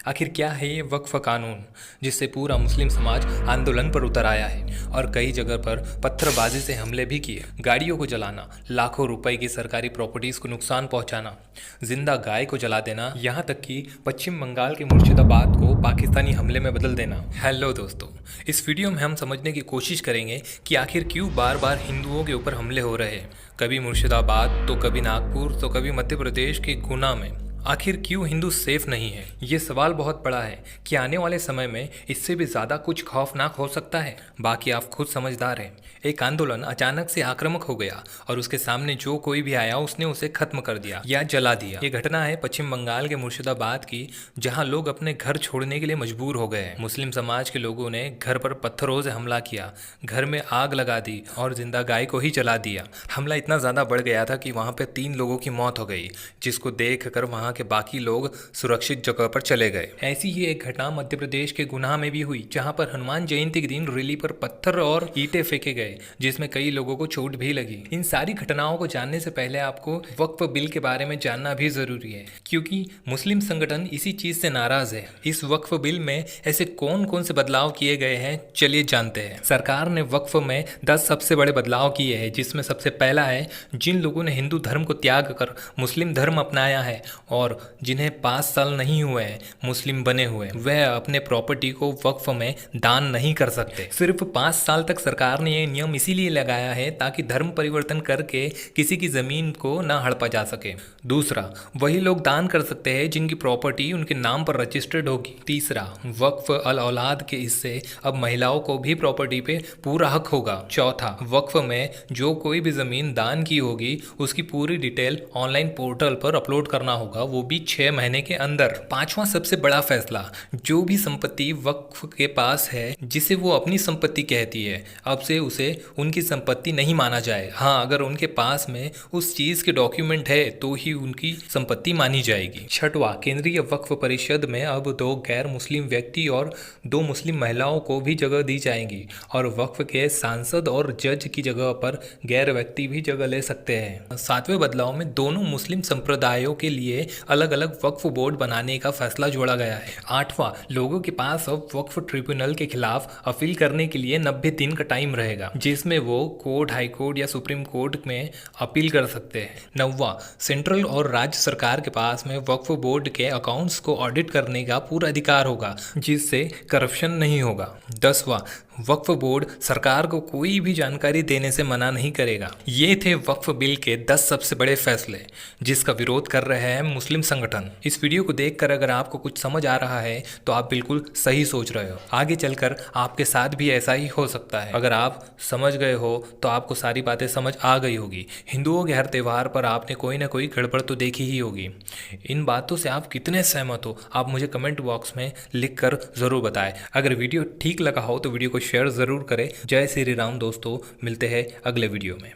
आखिर क्या है ये वक्फ कानून जिससे पूरा मुस्लिम समाज आंदोलन पर उतर आया है और कई जगह पर पत्थरबाजी से हमले भी किए। गाड़ियों को जलाना, लाखों रुपए की सरकारी प्रॉपर्टीज को नुकसान पहुंचाना, जिंदा गाय को जला देना, यहाँ तक कि पश्चिम बंगाल के मुर्शिदाबाद को पाकिस्तानी हमले में बदल देना। हेलो दोस्तों, इस वीडियो में हम समझने की कोशिश करेंगे कि आखिर क्यों बार बार हिंदुओं के ऊपर हमले हो रहे हैं। कभी मुर्शिदाबाद तो कभी नागपुर तो कभी मध्य प्रदेश के गुना में। आखिर क्यों हिंदू सेफ नहीं है? ये सवाल बहुत बड़ा है कि आने वाले समय में इससे भी ज़्यादा कुछ खौफनाक हो सकता है। बाकी आप खुद समझदार हैं। एक आंदोलन अचानक से आक्रामक हो गया और उसके सामने जो कोई भी आया उसने उसे खत्म कर दिया या जला दिया। ये घटना है पश्चिम बंगाल के मुर्शिदाबाद की, जहां लोग अपने घर छोड़ने के लिए मजबूर हो गए। मुस्लिम समाज के लोगों ने घर पर पत्थरों से हमला किया, घर में आग लगा दी और जिंदा गाय को ही जला दिया। हमला इतना ज़्यादा बढ़ गया था कि वहाँ पर 3 लोगों की मौत हो गई, जिसको देख कर वहाँ के बाकी लोग सुरक्षित जगह पर चले गए। ऐसी ही एक घटना मध्य प्रदेश के गुना में भी हुई, जहां पर हनुमान जयंती के दिन रैली पर पत्थर और ईंटें फेंके गए, जिसमें कई लोगों को चोट भी लगी। इन सारी घटनाओं को जानने से पहले आपको वक्फ बिल के बारे में जानना भी जरूरी है, क्योंकि मुस्लिम संगठन इसी चीज से नाराज है। इस वक्फ बिल में ऐसे कौन कौन से बदलाव किए गए हैं, चलिए जानते हैं। सरकार ने वक्फ में 10 सबसे बड़े बदलाव किए हैं, जिसमें सबसे पहला है जिन लोगों ने हिंदू धर्म को त्याग कर मुस्लिम धर्म अपनाया है और जिन्हें 5 साल नहीं हुए हैं मुस्लिम बने हुए, वह अपने प्रॉपर्टी को वक्फ में दान नहीं कर सकते। सिर्फ 5 साल तक सरकार ने यह नियम इसीलिए लगाया है ताकि धर्म परिवर्तन करके किसी की जमीन को ना हड़पा जा सके। दूसरा, वही लोग दान कर सकते हैं जिनकी प्रॉपर्टी उनके नाम पर रजिस्टर्ड होगी। तीसरा, वक्फ अल औलाद के हिस्से अब महिलाओं को भी प्रॉपर्टी पे पूरा हक होगा। चौथा, वक्फ में जो कोई भी जमीन दान की होगी उसकी पूरी डिटेल ऑनलाइन पोर्टल पर अपलोड करना होगा, वो भी 6 महीने के अंदर। पांचवा सबसे बड़ा फैसला, जो भी संपत्ति वक्फ के पास है जिसे वो अपनी संपत्ति कहती है, अब से उसे उनकी संपत्ति नहीं माना जाए। हाँ, अगर उनके पास में उस चीज के डॉक्यूमेंट है तो ही उनकी संपत्ति मानी जाएगी। छठवां, केंद्रीय वक्फ परिषद में अब 2 गैर मुस्लिम व्यक्ति और 2 मुस्लिम महिलाओं को भी जगह दी जाएगी और वक्फ के सांसद और जज की जगह पर गैर व्यक्ति भी जगह ले सकते हैं। 7वें बदलाव में दोनों मुस्लिम संप्रदायों के लिए अलग अलग वक्फ बोर्ड बनाने का फैसला जोड़ा गया है। 8वां, लोगों के पास अब वक्फ ट्रिब्यूनल के खिलाफ अपील करने के लिए 90 दिन का टाइम रहेगा, जिसमें वो कोर्ट, हाई कोर्ट या सुप्रीम कोर्ट में अपील कर सकते हैं। 9वां, सेंट्रल और राज्य सरकार के पास में वक्फ बोर्ड के अकाउंट्स को ऑडिट करने का पूरा अधिकार होगा, जिससे करप्शन नहीं होगा। 10वां, वक्फ बोर्ड सरकार को कोई भी जानकारी देने से मना नहीं करेगा। ये थे वक्फ बिल के 10 सबसे बड़े फैसले, जिसका विरोध कर रहे हैं मुस्लिम संगठन। इस वीडियो को देखकर अगर आपको कुछ समझ आ रहा है तो आप बिल्कुल सही सोच रहे हो। आगे चलकर आपके साथ भी ऐसा ही हो सकता है। अगर आप समझ गए हो तो आपको सारी बातें समझ आ गई होगी। हिंदुओं के हर त्यौहार पर आपने कोई ना कोई गड़बड़ तो देखी ही होगी। इन बातों से आप कितने सहमत हो, आप मुझे कमेंट बॉक्स में लिख कर ज़रूर बताएं। अगर वीडियो ठीक लगा हो तो वीडियो को शेयर ज़रूर करें। जय श्री राम दोस्तों, मिलते हैं अगले वीडियो में।